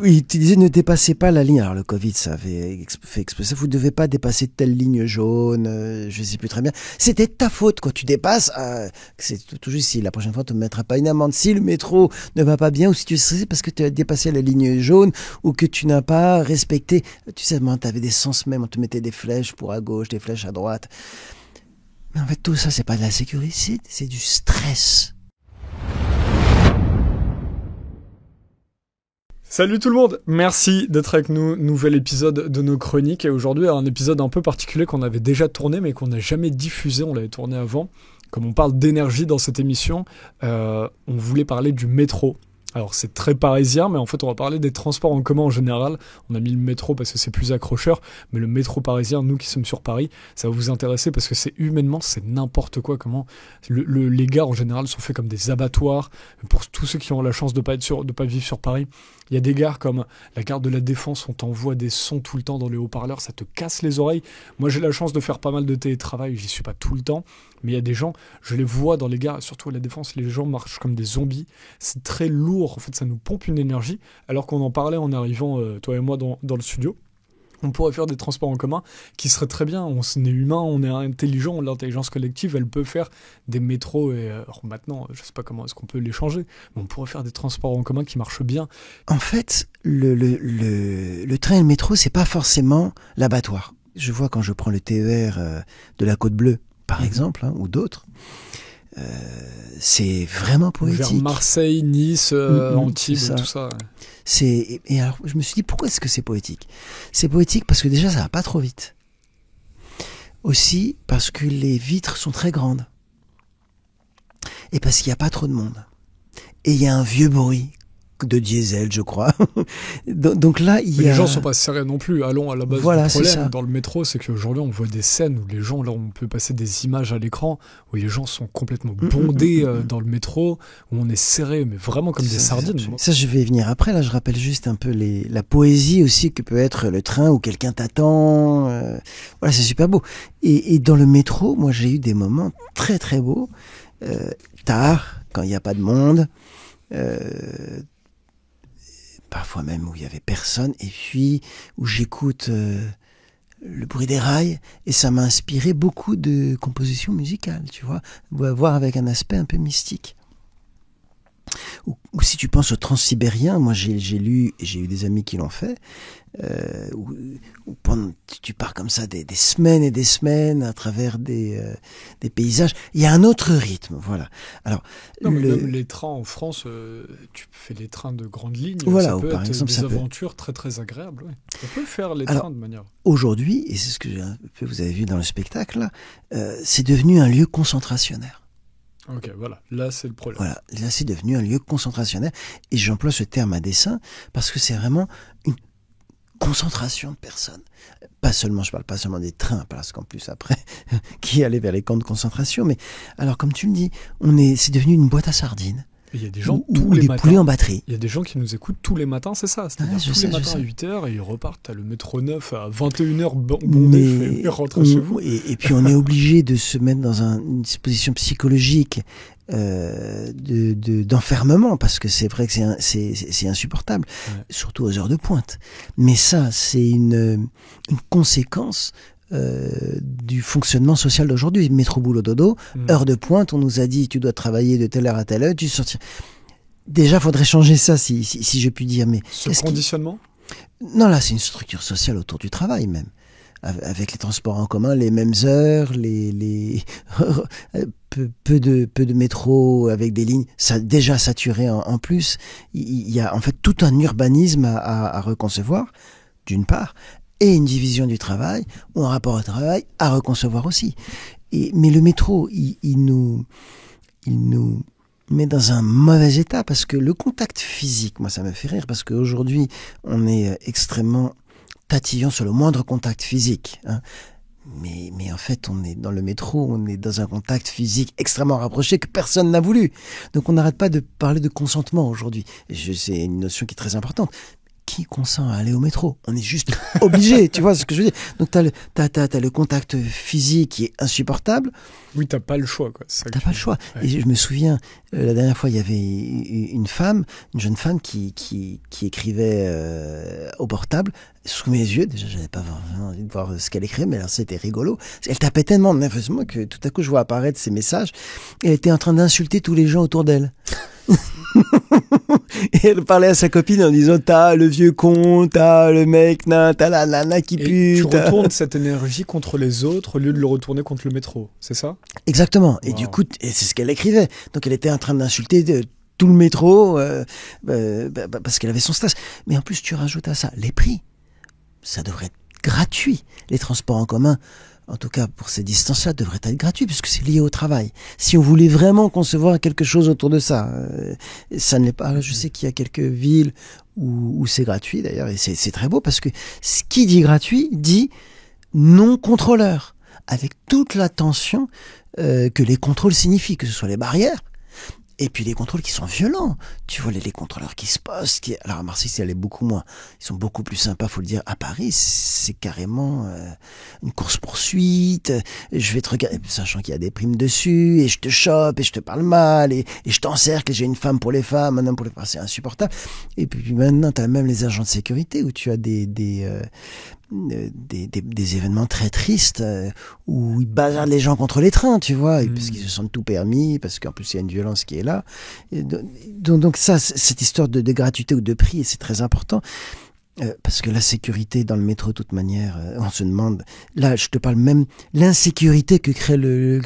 Oui, tu disais ne dépassez pas la ligne. Alors le Covid, ça avait fait exploser. Vous ne devez pas dépasser telle ligne jaune. Je ne sais plus très bien. C'était ta faute quand tu dépasses. C'est toujours ici. La prochaine fois, tu ne me mettras pas une amende. Si le métro ne va pas bien ou si tu es stressé parce que tu as dépassé la ligne jaune ou que tu n'as pas respecté. Tu sais, tu avais des sens même. On te mettait des flèches pour à gauche, des flèches à droite. Mais en fait, tout ça, c'est pas de la sécurité, c'est du stress. Salut tout le monde, merci d'être avec nous, nouvel épisode de nos chroniques et aujourd'hui un épisode un peu particulier qu'on avait déjà tourné mais qu'on n'a jamais diffusé, on l'avait tourné avant. Comme on parle d'énergie dans cette émission, on voulait parler du métro. Alors c'est très parisien, mais en fait on va parler des transports en commun en général. On a mis le métro parce que c'est plus accrocheur, mais le métro parisien, nous qui sommes sur Paris, ça va vous intéresser parce que c'est humainement, c'est n'importe quoi. Comment les gares en général sont faits comme des abattoirs. Pour tous ceux qui ont la chance de pas vivre sur Paris, il y a des gares comme la gare de la Défense, on t'envoie des sons tout le temps dans les haut-parleurs, ça te casse les oreilles. Moi j'ai la chance de faire pas mal de télétravail, j'y suis pas tout le temps, mais il y a des gens, je les vois dans les gares, surtout à la Défense, les gens marchent comme des zombies, c'est très lourd, en fait ça nous pompe une énergie, alors qu'on en parlait en arrivant, toi et moi, dans le studio. On pourrait faire des transports en commun qui seraient très bien. On est humain, on est intelligent, l'intelligence collective, elle peut faire des métros. Et alors maintenant, je ne sais pas comment est-ce qu'on peut les changer, mais on pourrait faire des transports en commun qui marchent bien. En fait, le train et le métro, c'est pas forcément l'abattoir. Je vois quand je prends le TER de la Côte Bleue, par exemple, ou d'autres, c'est vraiment poétique. Vers Marseille, Nice, Antibes, tout ça. Ouais. Et alors, je me suis dit, pourquoi est-ce que c'est poétique ? C'est poétique parce que déjà, ça va pas trop vite. Aussi parce que les vitres sont très grandes. Et parce qu'il n'y a pas trop de monde. Et il y a un vieux bruit de diesel, je crois. Donc là, les gens sont pas serrés non plus. Allons à la base voilà, du problème dans le métro, c'est qu'aujourd'hui on voit des scènes où les gens, là on peut passer des images à l'écran, où les gens sont complètement bondés dans le métro, où on est serré, mais vraiment comme des sardines. Ça, je vais y venir après. Là, je rappelle juste un peu la poésie aussi que peut être le train où quelqu'un t'attend. Voilà, c'est super beau. Et dans le métro, moi j'ai eu des moments très très beaux, tard, quand il n'y a pas de monde. Parfois même où il y avait personne, et puis où j'écoute le bruit des rails, et ça m'a inspiré beaucoup de compositions musicales, tu vois, voire avec un aspect un peu mystique. Ou si tu penses au transsibérien, moi j'ai lu, et j'ai eu des amis qui l'ont fait, où tu pars comme ça des semaines et des semaines à travers des paysages. Il y a un autre rythme, voilà. Alors, même les trains en France, tu fais les trains de grande ligne, voilà, ça peut par être exemple, des aventures très très agréables. Ouais. On peut faire les trains de manière... Aujourd'hui, et c'est ce que vous avez vu dans le spectacle, là, c'est devenu un lieu concentrationnaire. Ok, voilà, là c'est le problème. Voilà, là c'est devenu un lieu concentrationnaire, et j'emploie ce terme à dessein parce que c'est vraiment une concentration de personnes. Je parle pas seulement des trains, parce qu'en plus après, qui allait vers les camps de concentration, mais alors comme tu le dis, c'est devenu une boîte à sardines. Il y a des gens tous les matins. Poulets en batterie. Il y a des gens qui nous écoutent tous les matins, c'est ça. C'est-à-dire tous les matins à 8h et ils repartent à le métro 9 à 21h bondé, rentrez chez vous. Et puis on est obligé de se mettre dans une disposition psychologique d'enfermement, parce que c'est vrai que c'est insupportable, surtout aux heures de pointe. Mais ça, c'est une conséquence du fonctionnement social d'aujourd'hui. Métro boulot dodo, heure de pointe, on nous a dit tu dois travailler de telle heure à telle heure, tu sortir. Déjà, faudrait changer ça, si je puis dire. Mais ce conditionnement ? Non, là, c'est une structure sociale autour du travail même, avec les transports en commun, les mêmes heures, peu de métro avec des lignes déjà saturées en plus. Il y a en fait tout un urbanisme à reconcevoir, d'une part, et une division du travail, ou un rapport au travail à reconcevoir aussi. Mais le métro, il nous met dans un mauvais état, parce que le contact physique, moi ça me fait rire, parce qu'aujourd'hui, on est extrêmement tatillon sur le moindre contact physique, hein. Mais en fait, on est dans le métro, on est dans un contact physique extrêmement rapproché que personne n'a voulu. Donc on n'arrête pas de parler de consentement aujourd'hui. C'est une notion qui est très importante, qui consent à aller au métro? On est juste obligé, tu vois ce que je veux dire? Donc t'as le contact physique qui est insupportable. Oui, t'as pas le choix, quoi. T'as pas le choix. Ouais. Et je me souviens, la dernière fois, il y avait une jeune femme qui écrivait au portable, sous mes yeux. Déjà, j'avais pas vraiment envie de voir ce qu'elle écrivait, mais alors c'était rigolo. Elle tapait tellement nerveusement que tout à coup, je vois apparaître ces messages. Et elle était en train d'insulter tous les gens autour d'elle. Et elle parlait à sa copine en disant t'as le vieux con, t'as le mec, t'as la nana qui pue. Tu retournes cette énergie contre les autres au lieu de le retourner contre le métro, c'est ça? Exactement. Et du coup, c'est ce qu'elle écrivait. Donc elle était en train d'insulter tout le métro parce qu'elle avait son stress. Mais en plus, tu rajoutes à ça les prix. Ça devrait être gratuit. Les transports en commun, en tout cas pour ces distances-là, devraient être gratuits puisque c'est lié au travail. Si on voulait vraiment concevoir quelque chose autour de ça, ça ne l'est pas. Je sais qu'il y a quelques villes où c'est gratuit d'ailleurs et c'est très beau parce que ce qui dit gratuit dit non contrôleur, avec toute l'attention que les contrôles signifient, que ce soit les barrières. Et puis les contrôles qui sont violents. Tu vois les contrôleurs qui se postent. Alors à Marseille, ça allait beaucoup moins. Ils sont beaucoup plus sympas, faut le dire. À Paris, c'est carrément une course-poursuite. Je vais te regarder, sachant qu'il y a des primes dessus, et je te chope, et je te parle mal, et je t'encercle, et j'ai une femme pour les femmes, un homme pour les femmes. C'est insupportable. Et puis maintenant, tu as même les agents de sécurité où tu as des événements très tristes où ils bazardent les gens contre les trains, tu vois, et parce qu'ils se sentent tout permis, parce qu'en plus il y a une violence qui est là. Et donc ça, cette histoire de gratuité ou de prix, c'est très important. Parce que la sécurité dans le métro, de toute manière, on se demande. Là, je te parle même l'insécurité que crée le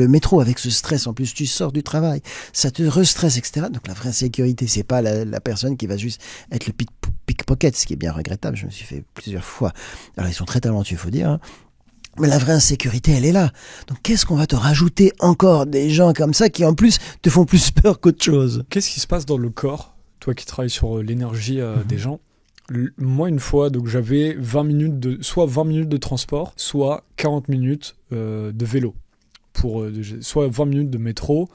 métro avec ce stress. En plus, tu sors du travail, ça te restresse, etc. Donc la vraie sécurité, c'est pas la personne qui va juste être le pickpocket, ce qui est bien regrettable. Je me suis fait plusieurs fois. Alors ils sont très talentueux, faut dire. Hein. Mais la vraie insécurité, elle est là. Donc qu'est-ce qu'on va te rajouter encore des gens comme ça qui en plus te font plus peur qu'autre chose? Qu'est-ce qui se passe dans le corps? Toi qui travailles sur l'énergie des gens, moi une fois, donc j'avais 20 minutes soit 20 minutes de transport, soit 40 minutes de vélo. Soit 20 minutes de métro,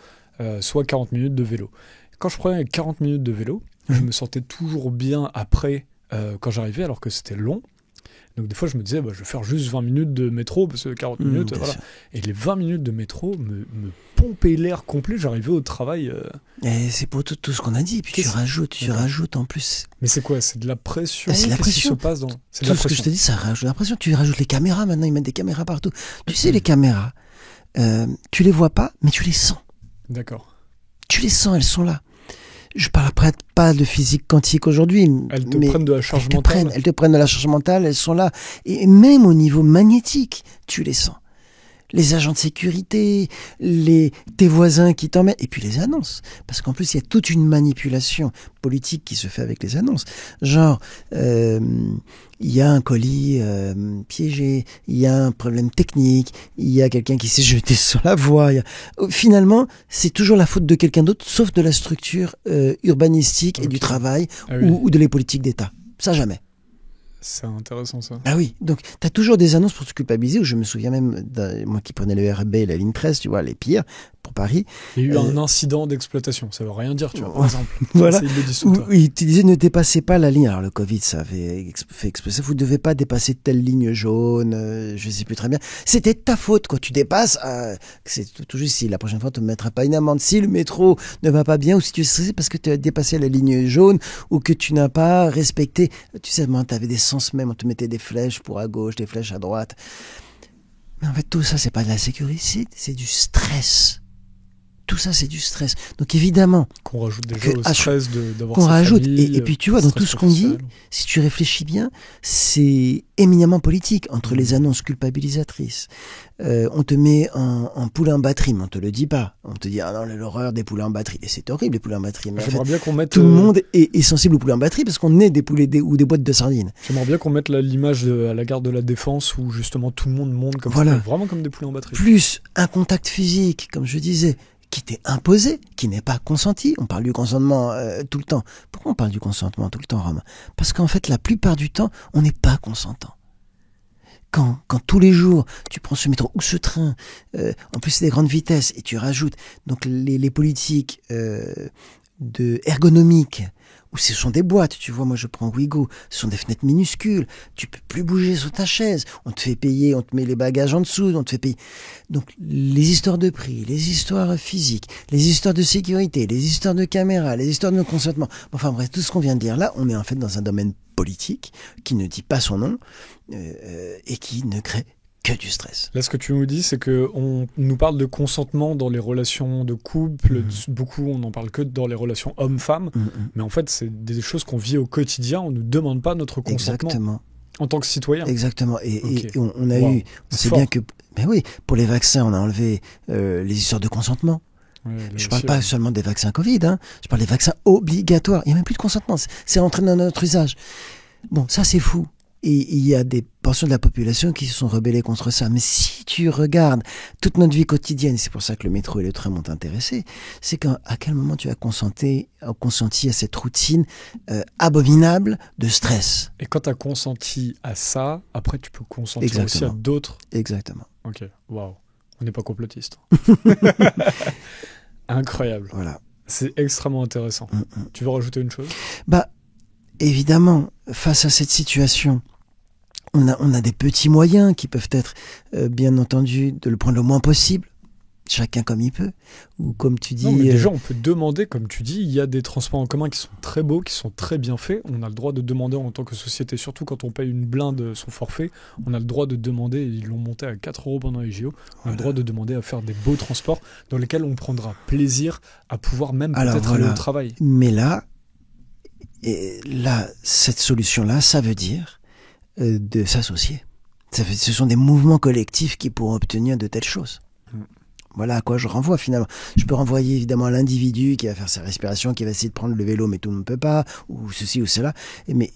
soit 40 minutes de vélo. Quand je prenais 40 minutes de vélo, je me sentais toujours bien après quand j'arrivais, alors que c'était long. Donc des fois je me disais, je vais faire juste 20 minutes de métro, parce que 40 minutes, voilà. Et les 20 minutes de métro me pompaient l'air complet, j'arrivais au travail. Et c'est pour tout ce qu'on a dit, et puis tu rajoutes en plus. Mais c'est quoi? C'est de la pression? C'est la pression. Qui se passe dans... C'est tout ce que je te dis, ça rajoute la pression. Tu rajoutes les caméras, maintenant ils mettent des caméras partout. Tu sais, les caméras, tu les vois pas, mais tu les sens. D'accord. Tu les sens, elles sont là. Je parle après pas de physique quantique aujourd'hui. Elles te prennent de la charge mentale. Elles te prennent de la charge mentale, elles sont là. Et même au niveau magnétique, tu les sens. Les agents de sécurité, tes voisins qui t'emmènent, et puis les annonces. Parce qu'en plus, il y a toute une manipulation politique qui se fait avec les annonces. Genre, il y a un colis piégé, il y a un problème technique, il y a quelqu'un qui s'est jeté sur la voie. Finalement, c'est toujours la faute de quelqu'un d'autre, sauf de la structure urbanistique et du travail ou de les politiques d'État. Ça, jamais. C'est intéressant ça. Ah oui, donc tu as toujours des annonces pour te culpabiliser, où je me souviens même, moi qui prenais le RB et la ligne 13, tu vois, les pires, pour Paris. Il y a eu un incident d'exploitation, ça veut rien dire, tu vois, par exemple. Voilà, oui, tu disais ne dépassez pas la ligne, alors le Covid ça avait fait exploser, vous ne devez pas dépasser telle ligne jaune, je ne sais plus très bien. C'était ta faute, quoi, tu dépasses, c'est tout juste si la prochaine fois tu ne me mettras pas une amende, si le métro ne va pas bien, ou si tu es stressé parce que tu as dépassé la ligne jaune, ou que tu n'as pas respecté, tu sais, tu avais des sens même, on te mettait des flèches pour à gauche, des flèches à droite. Mais en fait, tout ça, c'est pas de la sécurité, c'est du stress. Tout ça, c'est du stress. Donc évidemment... Qu'on rajoute déjà au stress d'avoir qu'on sa rajoute. famille, Et puis tu vois, dans tout ce qu'on dit, si tu réfléchis bien, c'est éminemment politique. Entre les annonces culpabilisatrices, on te met en poulain en batterie, mais on te le dit pas. On te dit, ah non, l'horreur des poulets en batterie. Et c'est horrible, les poulets en batterie. Mais j'aimerais bien qu'on mette... Tout le monde est sensible aux poulets en batterie parce qu'on est des poulets ou des boîtes de sardines. J'aimerais bien qu'on mette l'image à la gare de la Défense où justement tout le monde monte comme ça, vraiment comme des poulets en batterie. Plus un contact physique, comme je disais, qui t'est imposé, qui n'est pas consenti. On parle du consentement tout le temps. Pourquoi on parle du consentement tout le temps, Rome? Parce qu'en fait, la plupart du temps, on n'est pas consentant. Quand tous les jours, tu prends ce métro ou ce train, en plus c'est des grandes vitesses, et tu rajoutes donc les politiques ergonomiques Ou ce sont des boîtes, tu vois, moi je prends Ouigo, ce sont des fenêtres minuscules, tu peux plus bouger sur ta chaise, on te fait payer, on te met les bagages en dessous, on te fait payer. Donc les histoires de prix, les histoires physiques, les histoires de sécurité, les histoires de caméra, les histoires de consentement, enfin bref, tout ce qu'on vient de dire là, on est en fait dans un domaine politique qui ne dit pas son nom et qui ne crée que du stress. Là, ce que tu nous dis, c'est qu'on nous parle de consentement dans les relations de couple. Beaucoup, on n'en parle que dans les relations hommes-femmes. Mais en fait, c'est des choses qu'on vit au quotidien. On ne nous demande pas notre consentement. Exactement. En tant que citoyen. Exactement. Et on a eu... On sait bien que... Ben oui, pour les vaccins, on a enlevé les histoires de consentement. Ouais, je parle pas seulement des vaccins Covid, hein. Je parle des vaccins obligatoires. Il n'y a même plus de consentement. C'est entré dans notre usage. Bon, ça, c'est fou. Et il y a des portions de la population qui se sont rebellées contre ça. Mais si tu regardes toute notre vie quotidienne, c'est pour ça que le métro et le train m'ont intéressé, c'est qu'à quel moment tu as consenti à cette routine abominable de stress. Et quand tu as consenti à ça, après tu peux consentir aussi à d'autres. Exactement. Ok, waouh. On n'est pas complotiste. Incroyable. Voilà. C'est extrêmement intéressant. Tu veux rajouter une chose ? Évidemment, face à cette situation, on a des petits moyens qui peuvent être, bien entendu, de le prendre le moins possible, chacun comme il peut, ou comme tu dis... Non, mais déjà, on peut demander, comme tu dis, il y a des transports en commun qui sont très beaux, qui sont très bien faits. On a le droit de demander en tant que société, surtout quand on paye une blinde son forfait, on a le droit de demander, ils l'ont monté à 4 € pendant les JO, on a le droit de demander à faire des beaux transports dans lesquels on prendra plaisir à pouvoir même peut-être aller au travail. Mais là, cette solution-là, ça veut dire de s'associer. Ce sont des mouvements collectifs qui pourront obtenir de telles choses. Voilà à quoi je renvoie finalement. Je peux renvoyer évidemment à l'individu qui va faire sa respiration, qui va essayer de prendre le vélo, mais tout le monde ne peut pas, ou ceci ou cela. Mais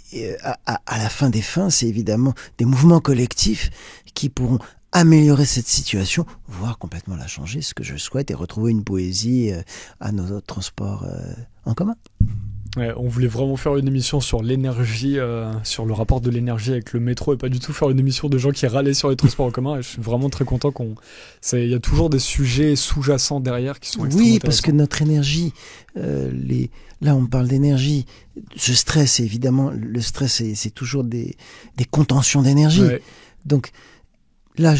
à la fin des fins, c'est évidemment des mouvements collectifs qui pourront améliorer cette situation, voire complètement la changer. Ce que je souhaite est retrouver une poésie à nos transports en commun. Ouais, on voulait vraiment faire une émission sur l'énergie, sur le rapport de l'énergie avec le métro, et pas du tout faire une émission de gens qui râlaient sur les transports en commun. Et je suis vraiment très content il y a toujours des sujets sous-jacents derrière qui sont extrêmement intéressants. Parce que notre énergie, là on parle d'énergie, ce stress, évidemment, le stress c'est toujours des contentions d'énergie. Ouais. Donc là,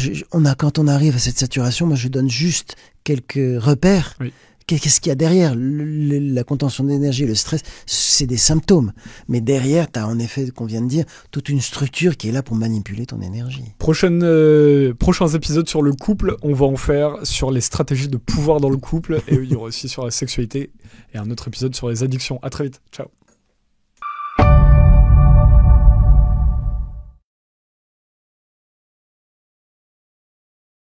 quand on arrive à cette saturation, moi je donne juste quelques repères. Oui. Qu'est-ce qu'il y a derrière ? La contention d'énergie, le stress, c'est des symptômes. Mais derrière, tu as en effet, qu'on vient de dire, toute une structure qui est là pour manipuler ton énergie. Prochains épisodes sur le couple, on va en faire sur les stratégies de pouvoir dans le couple. Et il y aura aussi sur la sexualité. Et un autre épisode sur les addictions. À très vite. Ciao.